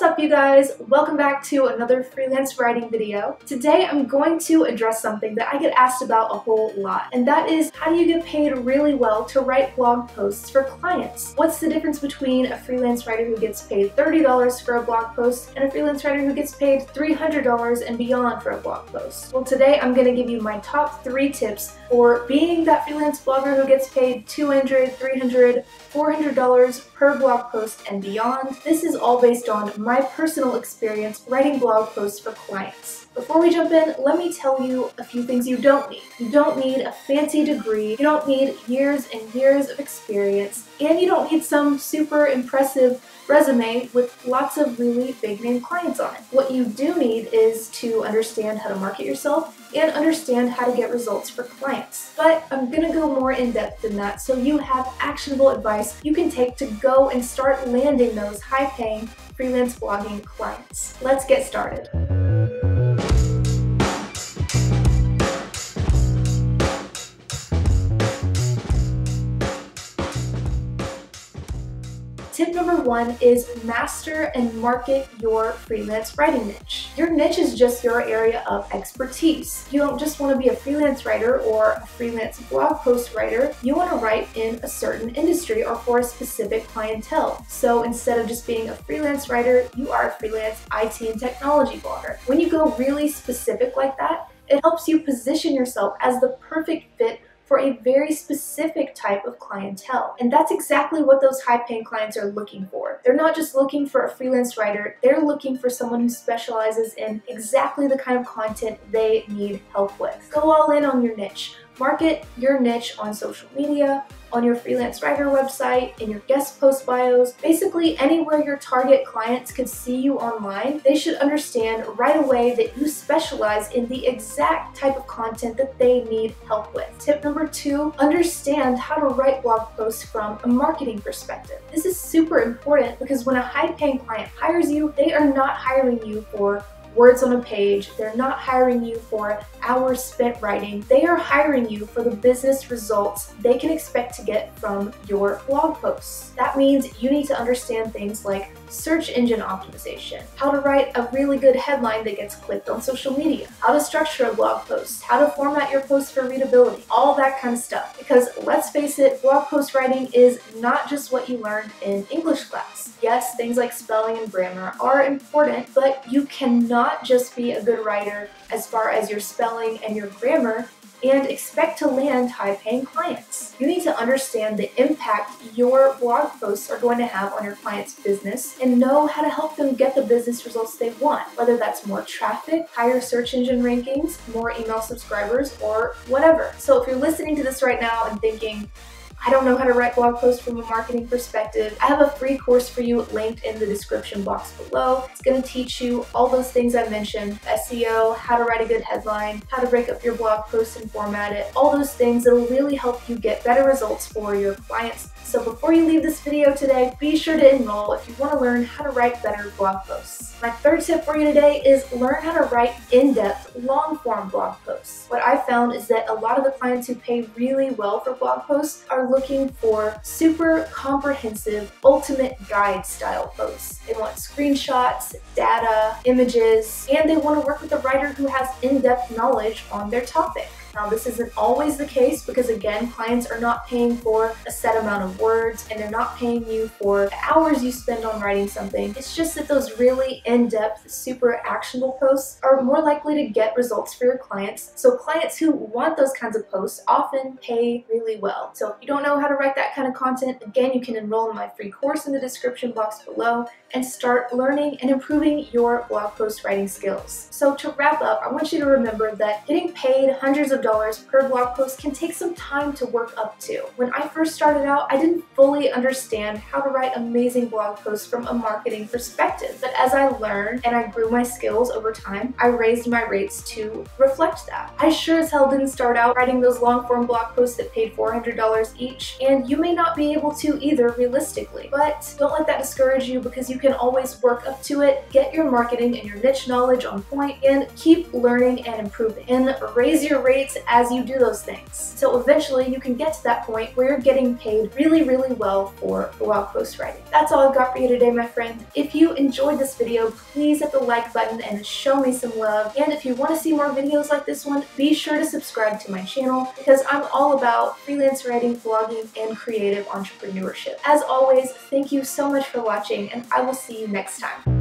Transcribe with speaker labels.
Speaker 1: What's up, you guys? Welcome back to another freelance writing video. Today I'm going to address something that I get asked about a whole lot, and that is, how do you get paid really well to write blog posts for clients? What's the difference between a freelance writer who gets paid $30 for a blog post and a freelance writer who gets paid $300 and beyond for a blog post? Well, today I'm going to give you my top 3 tips for being that freelance blogger who gets paid $200, $300, $400 per blog post and beyond. This is all based on my personal experience writing blog posts for clients. Before we jump in, let me tell you a few things you don't need. You don't need a fancy degree, you don't need years and years of experience, and you don't need some super impressive resume with lots of really big name clients on it. What you do need is to understand how to market yourself and understand how to get results for clients. But I'm gonna go more in depth than that so you have actionable advice you can take to go and start landing those high-paying freelance blogging clients. Let's get started. Tip number 1 is master and market your freelance writing niche. Your niche is just your area of expertise. You don't just want to be a freelance writer or a freelance blog post writer. You want to write in a certain industry or for a specific clientele. So instead of just being a freelance writer, you are a freelance IT and technology blogger. When you go really specific like that, it helps you position yourself as the perfect fit for a very specific type of clientele. And that's exactly what those high-paying clients are looking for. They're not just looking for a freelance writer, they're looking for someone who specializes in exactly the kind of content they need help with. Go all in on your niche. Market your niche on social media, on your freelance writer website, in your guest post bios, basically anywhere your target clients could see you online. They should understand right away that you specialize in the exact type of content that they need help with. Tip number 2, understand how to write blog posts from a marketing perspective. This is super important because when a high-paying client hires you, they are not hiring you for words on a page. They're not hiring you for hours spent writing. They are hiring you for the business results they can expect to get from your blog posts. That means you need to understand things like search engine optimization, how to write a really good headline that gets clicked on social media, how to structure a blog post, how to format your post for readability, all that kind of stuff. Because let's face it, blog post writing is not just what you learned in English class. Yes, things like spelling and grammar are important, but you cannot just be a good writer as far as your spelling and your grammar and expect to land high-paying clients. You need to understand the impact your blog posts are going to have on your client's business and know how to help them get the business results they want, whether that's more traffic, higher search engine rankings, more email subscribers, or whatever. So if you're listening to this right now and thinking, I don't know how to write blog posts from a marketing perspective, I have a free course for you linked in the description box below. It's going to teach you all those things I mentioned: SEO, how to write a good headline, how to break up your blog post and format it, all those things that will really help you get better results for your clients. So before you leave this video today, be sure to enroll if you want to learn how to write better blog posts. My third tip for you today is learn how to write in-depth, long-form blog posts. What I found is that a lot of the clients who pay really well for blog posts are looking for super comprehensive, ultimate guide style posts. They want screenshots, data, images, and they want to work with a writer who has in-depth knowledge on their topic. Now, this isn't always the case because, again, clients are not paying for a set amount of words and they're not paying you for the hours you spend on writing something. It's just that those really in-depth, super actionable posts are more likely to get results for your clients. So clients who want those kinds of posts often pay really well. So if you don't know how to write that kind of content, again, you can enroll in my free course in the description box below and start learning and improving your blog post writing skills. So to wrap up, I want you to remember that getting paid hundreds of dollars per blog post can take some time to work up to. When I first started out, I didn't fully understand how to write amazing blog posts from a marketing perspective. But as I learned and I grew my skills over time, I raised my rates to reflect that. I sure as hell didn't start out writing those long form blog posts that paid $400 each, and you may not be able to either realistically. But don't let that discourage you because you can always work up to it, get your marketing and your niche knowledge on point, and keep learning and improving. And raise your rates increase as you do those things. So eventually you can get to that point where you're getting paid really, really well for blog post writing. That's all I've got for you today, my friend. If you enjoyed this video, please hit the like button and show me some love. And if you want to see more videos like this one, be sure to subscribe to my channel because I'm all about freelance writing, blogging, and creative entrepreneurship. As always, thank you so much for watching, and I will see you next time.